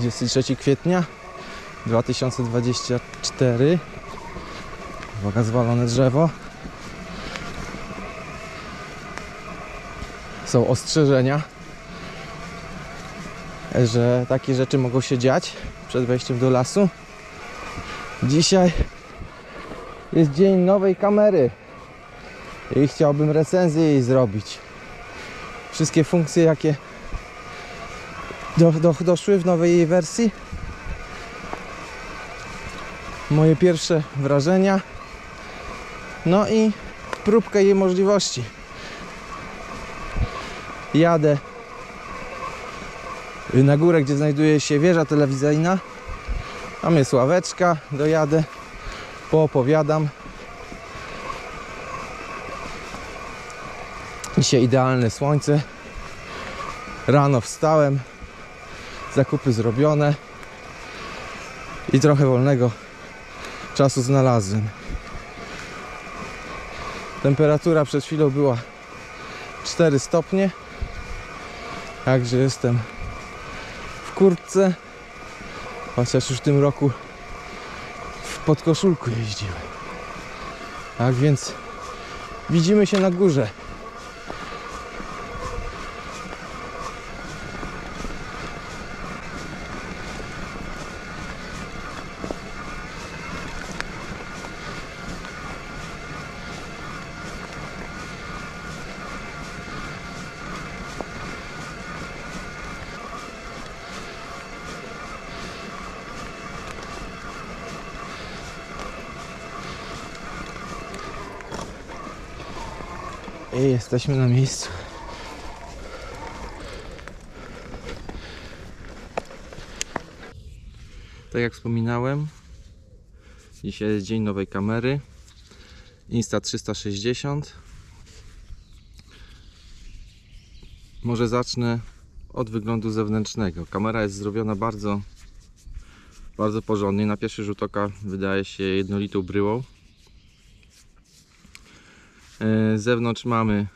23 kwietnia 2024. Uwaga, zwalone drzewo. Są ostrzeżenia, że takie rzeczy mogą się dziać przed wejściem do lasu. Dzisiaj jest dzień nowej kamery i chciałbym recenzję jej zrobić. Wszystkie funkcje, jakie doszły w nowej jej wersji. Moje pierwsze wrażenia. No i próbkę jej możliwości. Jadę na górę, gdzie znajduje się wieża telewizyjna. Tam jest ławeczka, dojadę, poopowiadam. Dzisiaj idealne słońce. Rano wstałem, zakupy zrobione i trochę wolnego czasu znalazłem. Temperatura przed chwilą była 4 stopnie, także jestem w kurtce, chociaż już w tym roku w podkoszulku jeździłem. Tak więc widzimy się na górze. I jesteśmy na miejscu. Tak jak wspominałem, dzisiaj jest dzień nowej kamery Insta360. Może zacznę od wyglądu zewnętrznego. Kamera jest zrobiona bardzo porządnie. Na pierwszy rzut oka wydaje się jednolitą bryłą. Z zewnątrz mamy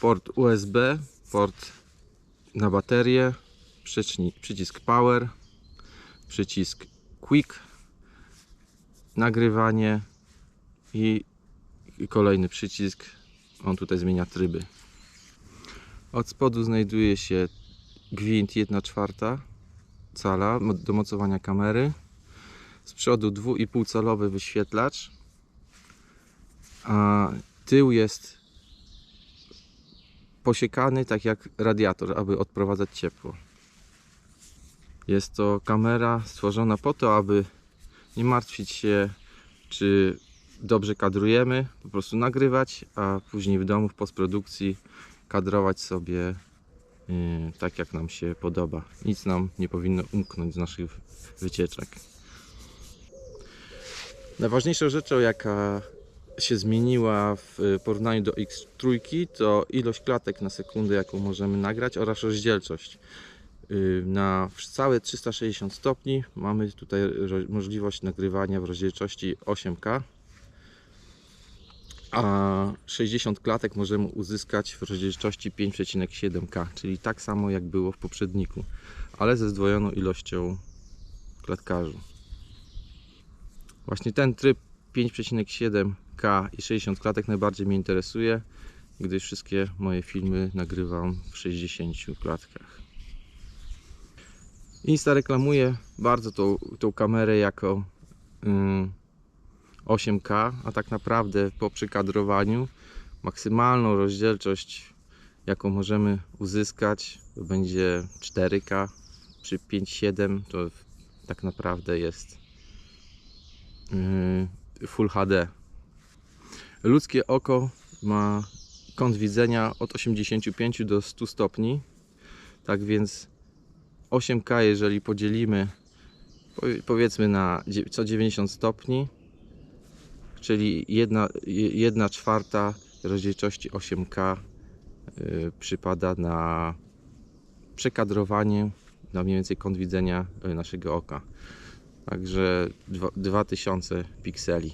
port USB, port na baterię, przycisk Power, przycisk Quick, nagrywanie i kolejny przycisk. On tutaj zmienia tryby. Od spodu znajduje się gwint 1/4 cala do mocowania kamery. Z przodu 2,5 calowy wyświetlacz. A tył jest posiekany tak jak radiator, aby odprowadzać ciepło. Jest to kamera stworzona po to, aby nie martwić się, czy dobrze kadrujemy, po prostu nagrywać, a później w domu w postprodukcji kadrować sobie tak jak nam się podoba. Nic nam nie powinno umknąć z naszych wycieczek. Najważniejszą rzeczą, jaka się zmieniła w porównaniu do X3, to ilość klatek na sekundę, jaką możemy nagrać, oraz rozdzielczość. Na całe 360 stopni mamy tutaj możliwość nagrywania w rozdzielczości 8K, a 60 klatek możemy uzyskać w rozdzielczości 5,7K, czyli tak samo jak było w poprzedniku, ale ze zdwojoną ilością klatkarzy. Właśnie ten tryb 5,7K i 60 klatek najbardziej mnie interesuje, gdyż wszystkie moje filmy nagrywam w 60 klatkach. Insta reklamuje bardzo tą kamerę jako 8K, a tak naprawdę po przekadrowaniu maksymalną rozdzielczość, jaką możemy uzyskać, to będzie 4K. Przy 5,7 to tak naprawdę jest Full HD. Ludzkie oko ma kąt widzenia od 85 do 100 stopni, tak więc 8K, jeżeli podzielimy powiedzmy na co 90 stopni, czyli 1/4 rozdzielczości 8K przypada na przekadrowanie, na mniej więcej kąt widzenia naszego oka. Także 2000 pikseli.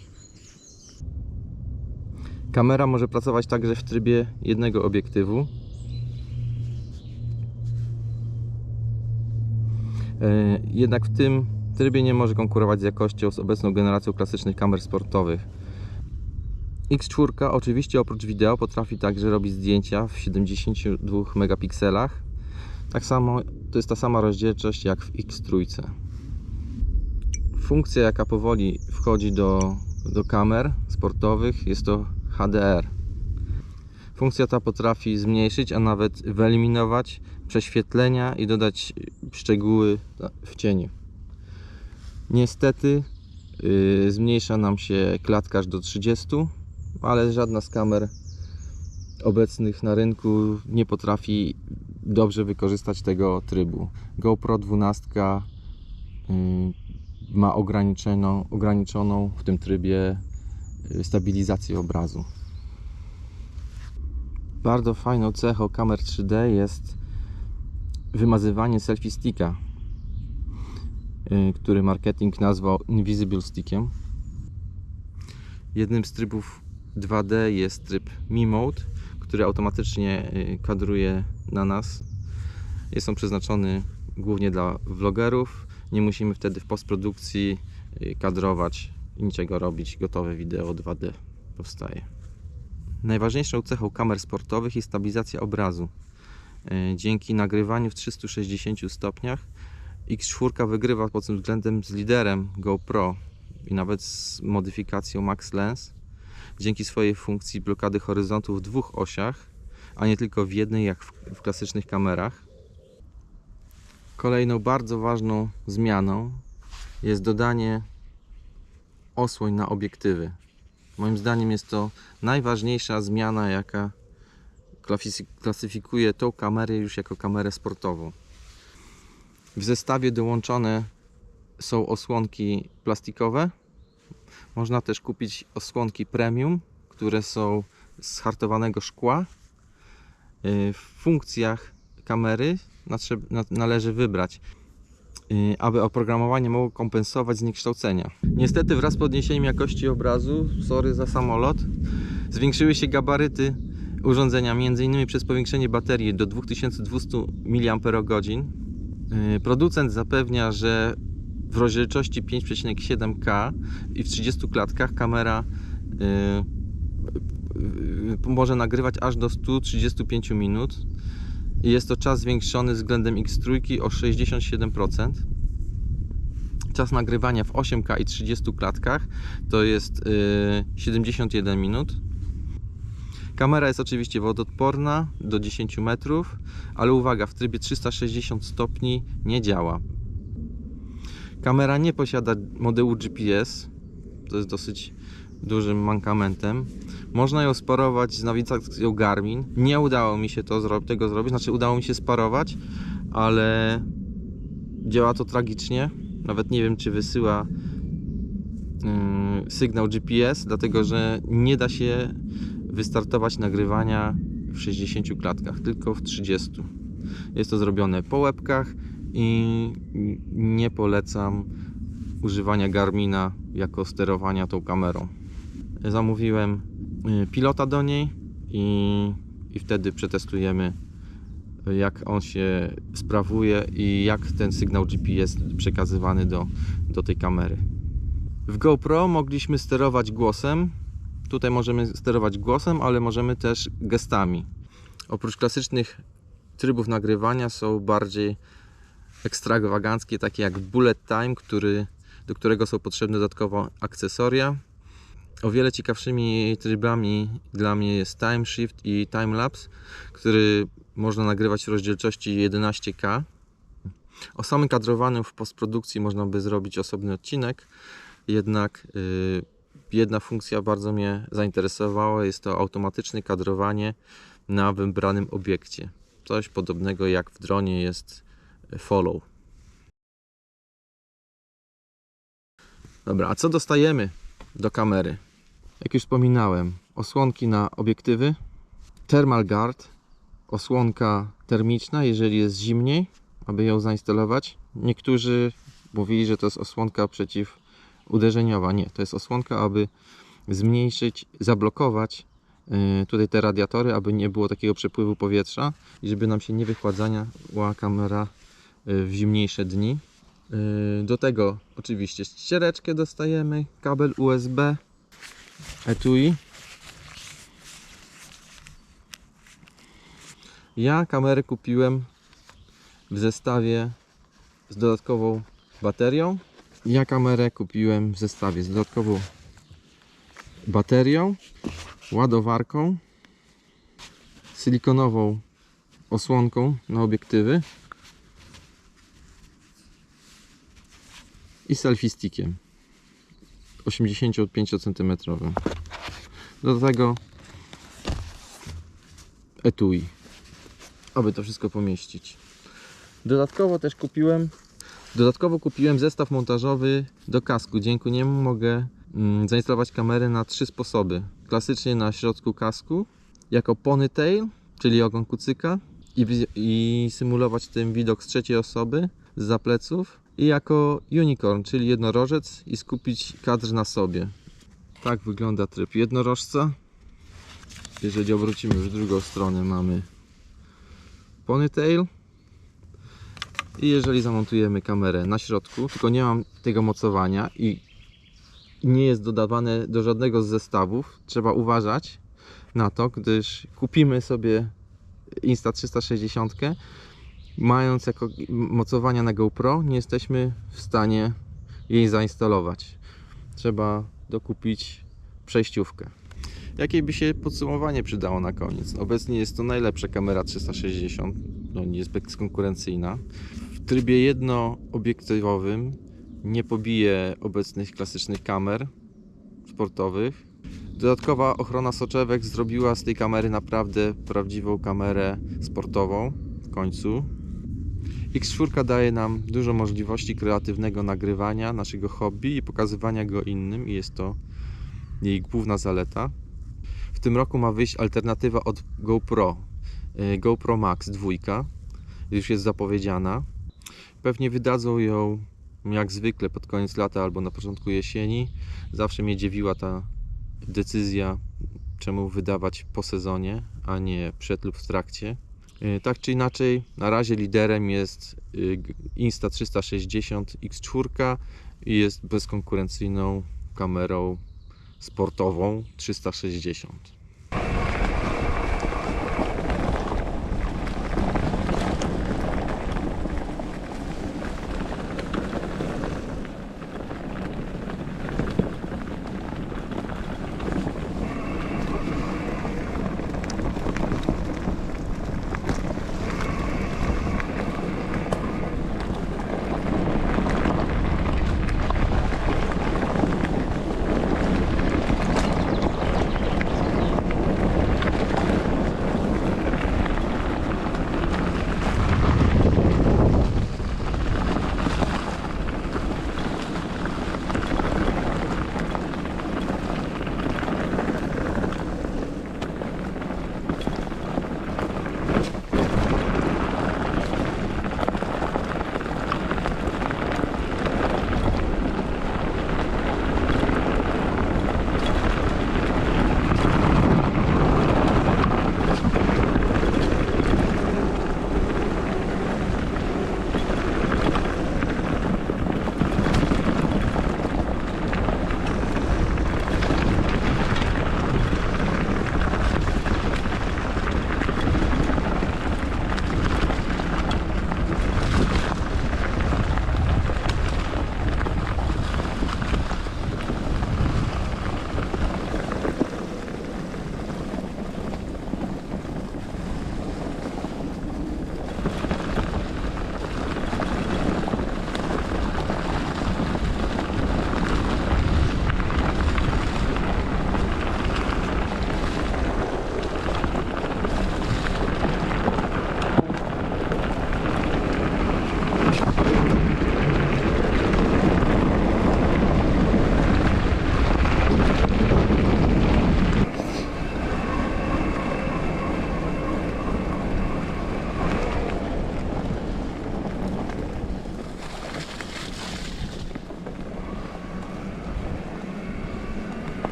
Kamera może pracować także w trybie jednego obiektywu. Jednak w tym trybie nie może konkurować z jakością z obecną generacją klasycznych kamer sportowych. X4 oczywiście oprócz wideo potrafi także robić zdjęcia w 72 megapikselach. Tak samo, to jest ta sama rozdzielczość jak w X3. Funkcja, jaka powoli wchodzi do kamer sportowych, jest to HDR. Funkcja ta potrafi zmniejszyć, a nawet wyeliminować prześwietlenia i dodać szczegóły w cieniu. Niestety zmniejsza nam się klatka aż do 30, ale żadna z kamer obecnych na rynku nie potrafi dobrze wykorzystać tego trybu. GoPro 12 ma ograniczoną w tym trybie stabilizację obrazu. Bardzo fajną cechą kamer 3D jest wymazywanie selfie sticka, który marketing nazwał Invisible Stickiem. Jednym z trybów 2D jest tryb Mi Mode, który automatycznie kadruje na nas. Jest on przeznaczony głównie dla vlogerów. Nie musimy wtedy w postprodukcji kadrować i niczego robić. Gotowe wideo 2D powstaje. Najważniejszą cechą kamer sportowych jest stabilizacja obrazu. Dzięki nagrywaniu w 360 stopniach X4 wygrywa pod tym względem z liderem GoPro i nawet z modyfikacją Max Lens dzięki swojej funkcji blokady horyzontu w dwóch osiach, a nie tylko w jednej jak w klasycznych kamerach. Kolejną bardzo ważną zmianą jest dodanie osłoń na obiektywy. Moim zdaniem jest to najważniejsza zmiana, jaka klasyfikuje tą kamerę już jako kamerę sportową. W zestawie dołączone są osłonki plastikowe. Można też kupić osłonki premium, które są z hartowanego szkła. W funkcjach kamery należy wybrać, aby oprogramowanie mogło kompensować zniekształcenia. Niestety wraz z podniesieniem jakości obrazu, sorry za samolot, zwiększyły się gabaryty urządzenia, m.in. przez powiększenie baterii do 2200 mAh. Producent zapewnia, że w rozdzielczości 5,7K i w 30 klatkach kamera może nagrywać aż do 135 minut. Jest to czas zwiększony względem X3 o 67%. Czas nagrywania w 8K i 30 klatkach to jest 71 minut. Kamera jest oczywiście wodoodporna do 10 metrów, ale uwaga, w trybie 360 stopni nie działa. Kamera nie posiada modułu GPS, to jest dosyć dużym mankamentem. Można ją sparować z nawigacją Garmin. Nie udało mi się tego zrobić, znaczy udało mi się sparować, ale działa to tragicznie. Nawet nie wiem, czy wysyła sygnał GPS, dlatego że nie da się wystartować nagrywania w 60 klatkach, tylko w 30. Jest to zrobione po łebkach i nie polecam używania Garmina jako sterowania tą kamerą. Zamówiłem pilota do niej i wtedy przetestujemy, jak on się sprawuje i jak ten sygnał GPS jest przekazywany do tej kamery. W GoPro mogliśmy sterować głosem. Tutaj możemy sterować głosem, ale możemy też gestami. Oprócz klasycznych trybów nagrywania są bardziej ekstrawaganckie, takie jak bullet time, do którego są potrzebne dodatkowo akcesoria. O wiele ciekawszymi trybami dla mnie jest time shift i time lapse, który można nagrywać w rozdzielczości 11K. O samym kadrowaniu w postprodukcji można by zrobić osobny odcinek, jednak jedna funkcja bardzo mnie zainteresowała, jest to automatyczne kadrowanie na wybranym obiekcie. Coś podobnego jak w dronie jest follow. Dobra, a co dostajemy do kamery? Jak już wspominałem, osłonki na obiektywy, thermal guard, osłonka termiczna, jeżeli jest zimniej, aby ją zainstalować. Niektórzy mówili, że to jest osłonka przeciwuderzeniowa. Nie, to jest osłonka, aby zmniejszyć, zablokować tutaj te radiatory, aby nie było takiego przepływu powietrza i żeby nam się nie wychładzała kamera w zimniejsze dni. Do tego oczywiście ściereczkę dostajemy, kabel USB, etui. Ja kamerę kupiłem w zestawie z dodatkową baterią. Ładowarką, silikonową osłonką na obiektywy i selfie stickiem 85 cm. Do tego etui, aby to wszystko pomieścić. Dodatkowo kupiłem zestaw montażowy do kasku. Dzięki niemu mogę zainstalować kamerę na 3 sposoby. Klasycznie na środku kasku, jako ponytail, czyli ogon kucyka, i symulować tym widok z trzeciej osoby, zza pleców, i jako unicorn, czyli jednorożec, i skupić kadr na sobie. Tak wygląda tryb jednorożca. Jeżeli obrócimy już drugą stronę, mamy ponytail. I jeżeli zamontujemy kamerę na środku, tylko nie mam tego mocowania i nie jest dodawane do żadnego z zestawów, trzeba uważać na to, gdyż kupimy sobie Insta360, mając jako mocowania na GoPro, nie jesteśmy w stanie jej zainstalować. Trzeba dokupić przejściówkę. Jakie by się podsumowanie przydało na koniec? Obecnie jest to najlepsza kamera 360, nie jest bezkonkurencyjna. W trybie jednoobiektywowym nie pobije obecnych klasycznych kamer sportowych. Dodatkowa ochrona soczewek zrobiła z tej kamery naprawdę prawdziwą kamerę sportową w końcu. X4 daje nam dużo możliwości kreatywnego nagrywania naszego hobby i pokazywania go innym, i jest to jej główna zaleta. W tym roku ma wyjść alternatywa od GoPro, GoPro Max 2, już jest zapowiedziana. Pewnie wydadzą ją jak zwykle pod koniec lata albo na początku jesieni. Zawsze mnie dziwiła ta decyzja, czemu wydawać po sezonie, a nie przed lub w trakcie. Tak czy inaczej, na razie liderem jest Insta360 X4 i jest bezkonkurencyjną kamerą sportową 360.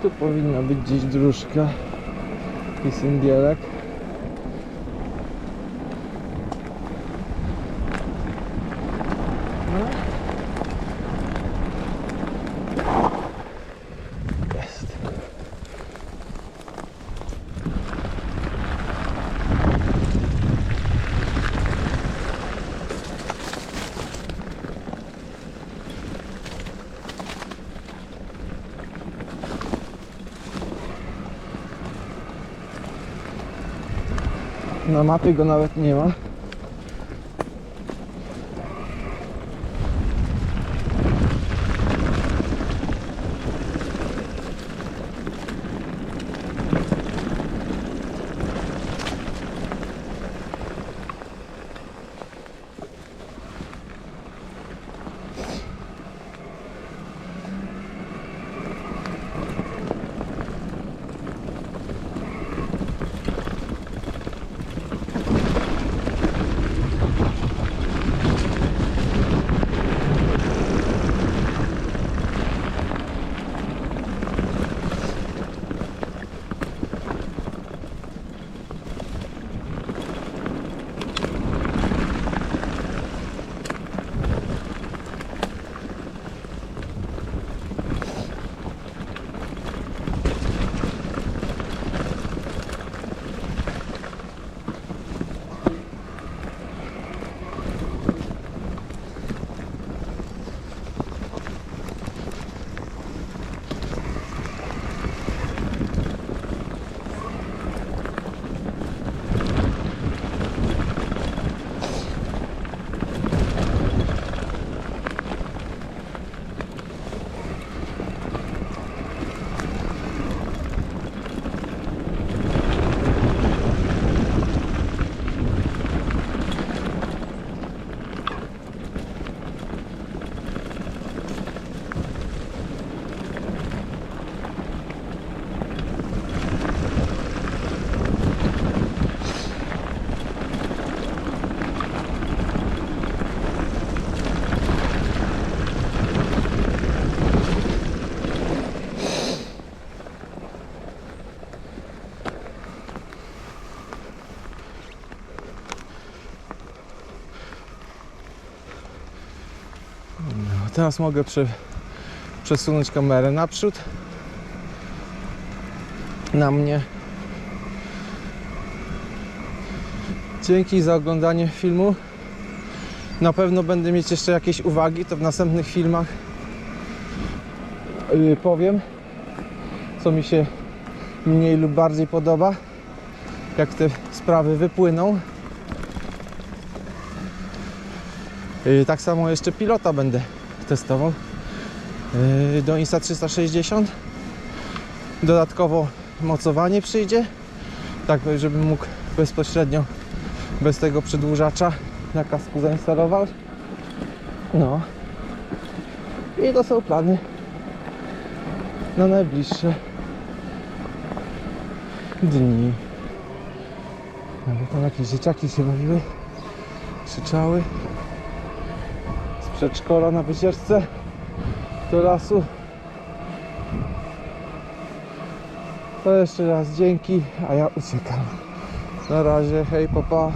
Tu powinna być gdzieś dróżka i syndielek. Jest. Na mapie go nawet nie ma. Teraz mogę przesunąć kamerę naprzód na mnie. Dzięki za oglądanie filmu. Na pewno będę mieć jeszcze jakieś uwagi, to w następnych filmach powiem, co mi się mniej lub bardziej podoba, jak te sprawy wypłyną. Tak samo jeszcze pilota będę testował do Insta360. Dodatkowo mocowanie przyjdzie, tak żebym mógł bezpośrednio bez tego przedłużacza na kasku zainstalować. No i to są plany na najbliższe dni. Bo tam jakieś dzieciaki się bawiły, krzyczały z przedszkola na wycieczce do lasu. To jeszcze raz dzięki, a ja uciekam. Na razie, hej, papa.